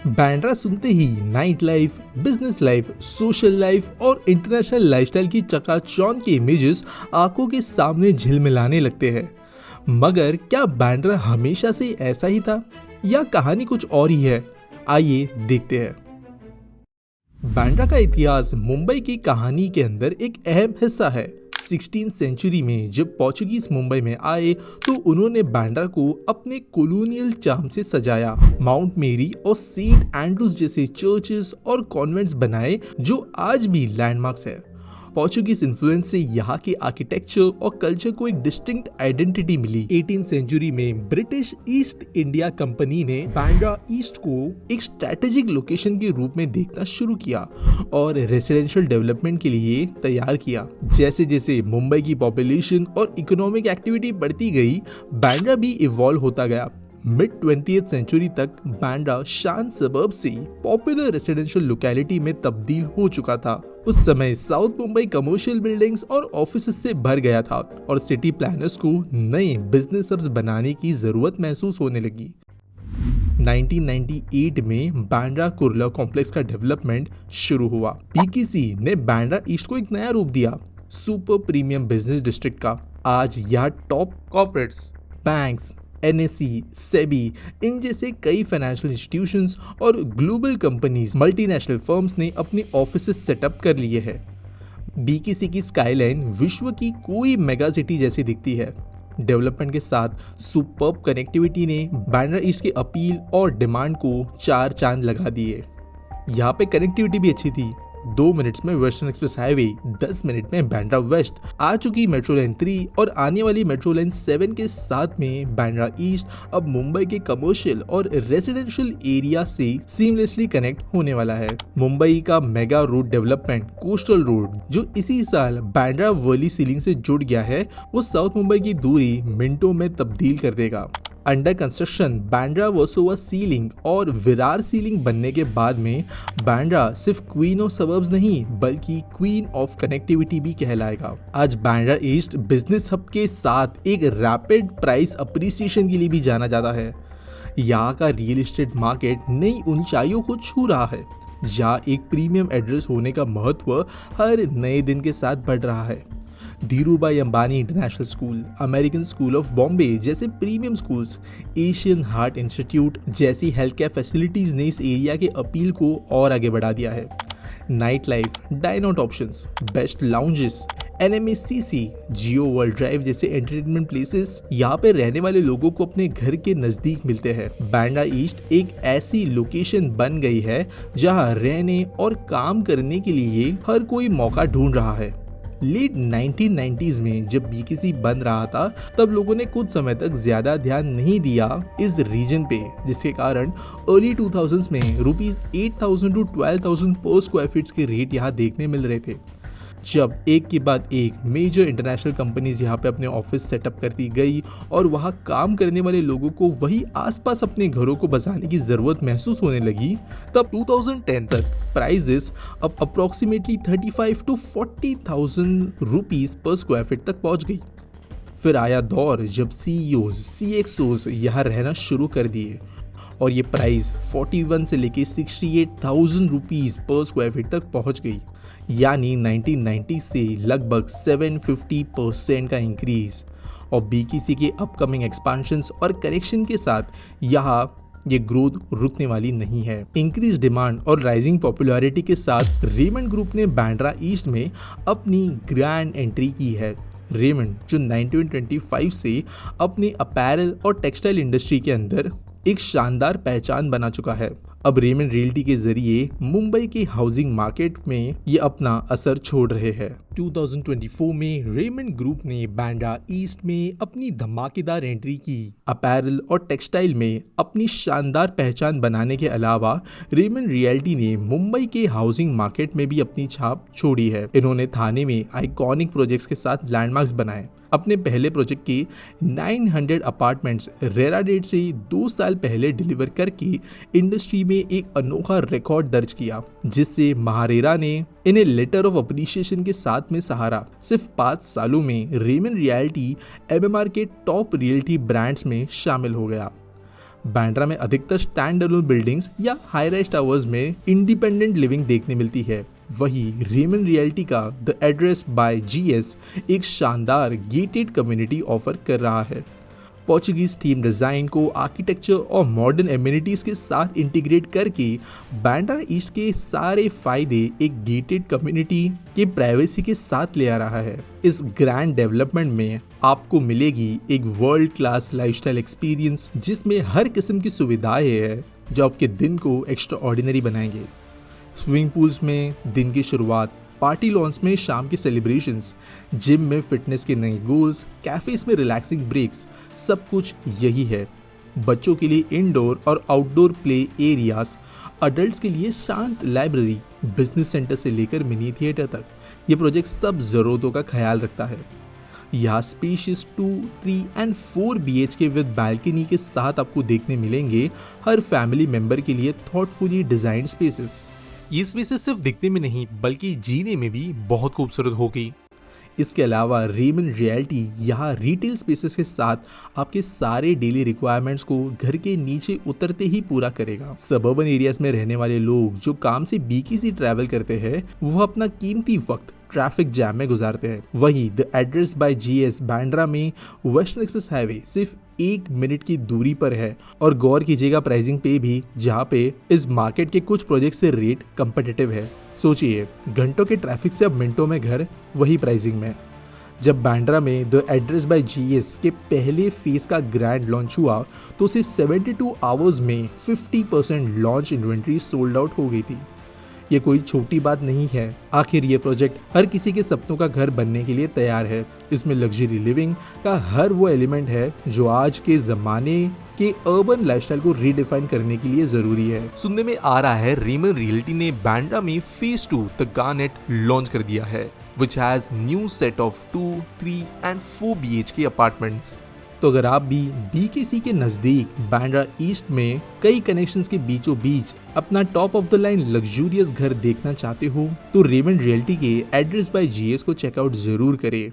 बांद्रा सुनते ही night life, business life, social life और इंटरनेशनल लाइफस्टाइल की चकाचौंध के इमेजेस आंखों के सामने झिलमिलाने लगते हैं। मगर क्या बांद्रा हमेशा से ऐसा ही था या कहानी कुछ और ही है? आइए देखते हैं। बांद्रा का इतिहास मुंबई की कहानी के अंदर एक अहम हिस्सा है। 16th सेंचुरी में जब पोर्चुगीज मुंबई में आए तो उन्होंने बांद्रा को अपने कॉलोनियल चार्म से सजाया। माउंट मेरी और सेंट एंड्रूज जैसे चर्चेस और कॉन्वेंट्स बनाए जो आज भी लैंडमार्क्स है। पोर्चुगीज इन्फ्लुएंस से यहाँ के आर्किटेक्चर और कल्चर को एक डिस्टिंक्ट आइडेंटिटी मिली। 18th सेंचुरी में ब्रिटिश ईस्ट इंडिया कंपनी ने बांद्रा ईस्ट को एक स्ट्रेटेजिक लोकेशन के रूप में देखना शुरू किया और रेसिडेंशियल डेवलपमेंट के लिए तैयार किया। जैसे जैसे मुंबई की पॉपुलेशन और इकोनॉमिक एक्टिविटी बढ़ती गई, बांद्रा भी इवॉल्व होता गया। मिड 20th सेंचुरी तक बांद्रा शांत सबर्ब से पॉपुलर रेसिडेंशियल लोकेलिटी में तब्दील हो चुका था। उस समय साउथ मुंबई कमर्शियल बिल्डिंग्स और ऑफिसेस से भर गया था और सिटी प्लानर्स को नए बिजनेस हब्स बनाने की जरूरत महसूस होने लगी। 1998 में बांद्रा कुर्ला कॉम्प्लेक्स का डेवलपमेंट शुरू हुआ। पीकेसी ने बांद्रा ईस्ट को एक नया रूप दिया, सुपर प्रीमियम बिजनेस डिस्ट्रिक्ट का। आज यहाँ top corporates, banks, NSE, SEBI, इन जैसे कई फाइनेंशियल इंस्टीट्यूशंस और ग्लोबल कंपनीज, मल्टीनेशनल फर्म्स ने अपने ऑफिसेस सेटअप कर लिए हैं। बीकेसी की स्काईलाइन विश्व की कोई मेगा सिटी जैसी दिखती है। डेवलपमेंट के साथ सुपर्ब कनेक्टिविटी ने बांद्रा ईस्ट की अपील और डिमांड को चार चांद लगा दिए। यहाँ पे कनेक्टिविटी भी अच्छी थी। 2 मिनट्स में वेस्टर्न एक्सप्रेस हाईवे, 10 मिनट में बांद्रा वेस्ट, आ चुकी मेट्रो लाइन 3 और आने वाली मेट्रो लाइन 7 के साथ में बांद्रा ईस्ट अब मुंबई के कमर्शियल और रेसिडेंशियल एरिया से सीमलेसली कनेक्ट होने वाला है। मुंबई का mega road development coastal road जो इसी साल बांद्रा वर्ली सीलिंग से जुड़ गया है, वो साउथ मुंबई की दूरी मिनटों में तब्दील कर देगा। Under construction Bandra Versova ceiling और विरार सीलिंग बनने के बाद में बांद्रा सिर्फ क्वीन ऑफ सबर्ब्स नहीं बल्कि क्वीन ऑफ कनेक्टिविटी भी कहलाएगा। आज बांद्रा ईस्ट बिजनेस हब के साथ एक रैपिड प्राइस अप्रिसिएशन के लिए भी जाना जाता है। यहाँ का रियल एस्टेट मार्केट नई ऊंचाइयों को छू रहा है। यहाँ एक प्रीमियम एड्रेस होने का महत्व हर नए दिन के साथ बढ़ रहा है। Dhirubhai Ambani international school, American school of Bombay जैसे premium schools, Asian heart institute जैसी हेल्थ केयर फैसिलिटीज ने इस एरिया के अपील को और आगे बढ़ा दिया है। Night life, dine out options, best lounges, NMACC, Jio world drive जैसे एंटरटेनमेंट प्लेसेस यहाँ पे रहने वाले लोगों को अपने घर के नजदीक मिलते हैं। बांद्रा ईस्ट एक ऐसी लोकेशन बन गई है जहाँ रहने और काम करने के लिए हर कोई मौका ढूंढ रहा है। लेट 1990s में जब बीकेसी बन रहा था तब लोगों ने कुछ समय तक ज्यादा ध्यान नहीं दिया इस रीजन पे, जिसके कारण अर्ली 2000s में ₹8,000 to 12,000 पर स्क्वायर फीट के रेट यहाँ देखने मिल रहे थे। जब एक के बाद एक मेजर इंटरनेशनल कंपनीज यहाँ पे अपने ऑफिस सेटअप करती गई और वहाँ काम करने वाले लोगों को वही आसपास अपने घरों को बसाने की ज़रूरत महसूस होने लगी, तब 2010 तक प्राइजेस अब अप्रॉक्सीमेटली 35 to 40,000 रुपीज़ पर स्क्वायर फीट तक पहुँच गई। फिर आया दौर जब CEOs, CXOs यहाँ रहना शुरू कर दिए और ये प्राइस 41 से लेके 68,000 रुपीज़ पर स्क्वायर फीट तक पहुँच गई, यानी 1990 से लगभग 750% का इंक्रीज। और बीकेसी के अपकमिंग एक्सपांशंस और कनेक्शन के साथ यहाँ ये ग्रोथ रुकने वाली नहीं है। इंक्रीज डिमांड और राइजिंग पॉपुलैरिटी के साथ रेमंड ग्रुप ने बांद्रा ईस्ट में अपनी ग्रैंड एंट्री की है। रेमंड जो 1925 से अपने अपैरल और टेक्सटाइल इंडस्ट्री के अंदर एक शानदार पहचान बना चुका है, अब रेमंड रियल्टी के जरिए मुंबई के हाउसिंग मार्केट में ये अपना असर छोड़ रहे हैं। 2024 में रेमंड ग्रुप ने बांद्रा ईस्ट में अपनी धमाकेदार एंट्री की। अपैरल और टेक्सटाइल में अपनी शानदार पहचान बनाने के अलावा रेमंड रियल्टी ने मुंबई के हाउसिंग मार्केट में भी अपनी छाप छोड़ी है। इन्होंने थाने में आइकॉनिक प्रोजेक्ट्स के साथ लैंडमार्क्स बनाए। अपने पहले प्रोजेक्ट के 900 अपार्टमेंट्स रेरा डेट से 2 साल पहले डिलीवर करके इंडस्ट्री में एक अनोखा रिकॉर्ड दर्ज किया, जिससे महारेरा ने इन्हें लेटर ऑफ अप्रिशिएशन के साथ में सहारा। सिर्फ 5 सालों में रेमंड रियल्टी MMR के टॉप रियल्टी ब्रांड्स में शामिल हो गया। बांद्रा में अधिकतर स्टैंड अलोन बिल्डिंग्स या हाई राइज टावर्स में इंडिपेंडेंट लिविंग देखने मिलती है। वही रेमन रियल्टी का द एड्रेस बाय जीएस एक शानदार गेटेड कम्युनिटी ऑफर कर रहा है। पोर्चुगीज थीम डिज़ाइन को आर्किटेक्चर और मॉडर्न एमिनिटीज़ के साथ इंटीग्रेट करके बांद्रा ईस्ट के सारे फायदे एक गेटेड कम्युनिटी के प्राइवेसी के साथ ले आ रहा है। इस ग्रैंड डेवलपमेंट में आपको मिलेगी एक वर्ल्ड क्लास लाइफस्टाइल एक्सपीरियंस जिसमें हर किस्म की सुविधाएं हैं जो आपके दिन को एक्स्ट्रा ऑर्डिनरी बनाएंगे। स्विमिंग पूल्स में दिन की शुरुआत, पार्टी लॉन्स में शाम के सेलिब्रेशंस, जिम में फिटनेस के नए गोल्स, कैफेज में रिलैक्सिंग ब्रेक्स, सब कुछ यही है। बच्चों के लिए इंडोर और आउटडोर प्ले एरियाज, अडल्ट्स के लिए शांत लाइब्रेरी, बिजनेस सेंटर से लेकर मिनी थिएटर तक, ये प्रोजेक्ट सब ज़रूरतों का ख्याल रखता है। यहाँ spacious 2, 3 and 4 BHK with balcony के साथ आपको देखने मिलेंगे हर फैमिली मेंबर के लिए थॉटफुली डिजाइंड स्पेसेस। ये स्पेसेस सिर्फ दिखने में नहीं बल्कि जीने में भी बहुत खूबसूरत होगी। इसके अलावा रेमन रियल्टी यहाँ रिटेल स्पेसेस के साथ आपके सारे डेली रिक्वायरमेंट्स को घर के नीचे उतरते ही पूरा करेगा। सबर्बन एरियाज में रहने वाले लोग जो काम से BKC ट्रैवल करते हैं वो अपना कीमती वक्त ट्रैफिक जैम में गुजारते हैं। वहीं the address by GS Bandra में वेस्टर्न एक्सप्रेस हाईवे सिर्फ 1 मिनट की दूरी पर है। और गौर कीजिएगा प्राइसिंग पे भी, जहाँ पे इस मार्केट के कुछ प्रोजेक्ट से रेट कंपेटिटिव है। सोचिए, घंटों के ट्रैफिक से अब मिनटों में घर, वही प्राइसिंग में। जब बांद्रा में द एड्रेस बाय जीएस के पहले फेज का ग्रैंड लॉन्च हुआ तो सिर्फ 72 आवर्स में 50% लॉन्च इन्वेंट्री सोल्ड आउट हो गई थी। ये कोई छोटी बात नहीं है। आखिर ये प्रोजेक्ट हर किसी के सपनों का घर बनने के लिए तैयार है। इसमें लग्जरी लिविंग का हर वो एलिमेंट है जो आज के जमाने के अर्बन लाइफस्टाइल को रीडिफाइन करने के लिए जरूरी है। सुनने में आ रहा है रेमन रियल्टी ने बांद्रा में फेज 2 द गार्नेट लॉन्च कर दिया है, which has new set of 2, 3 and 4 BHK apartments. तो अगर आप भी BKC के नज़दीक बांद्रा ईस्ट में कई कनेक्शंस के बीचों बीच अपना top of the line luxurious घर देखना चाहते हो तो रेमन रियल्टी के एड्रेस बाय जीएस को चेकआउट जरूर करें।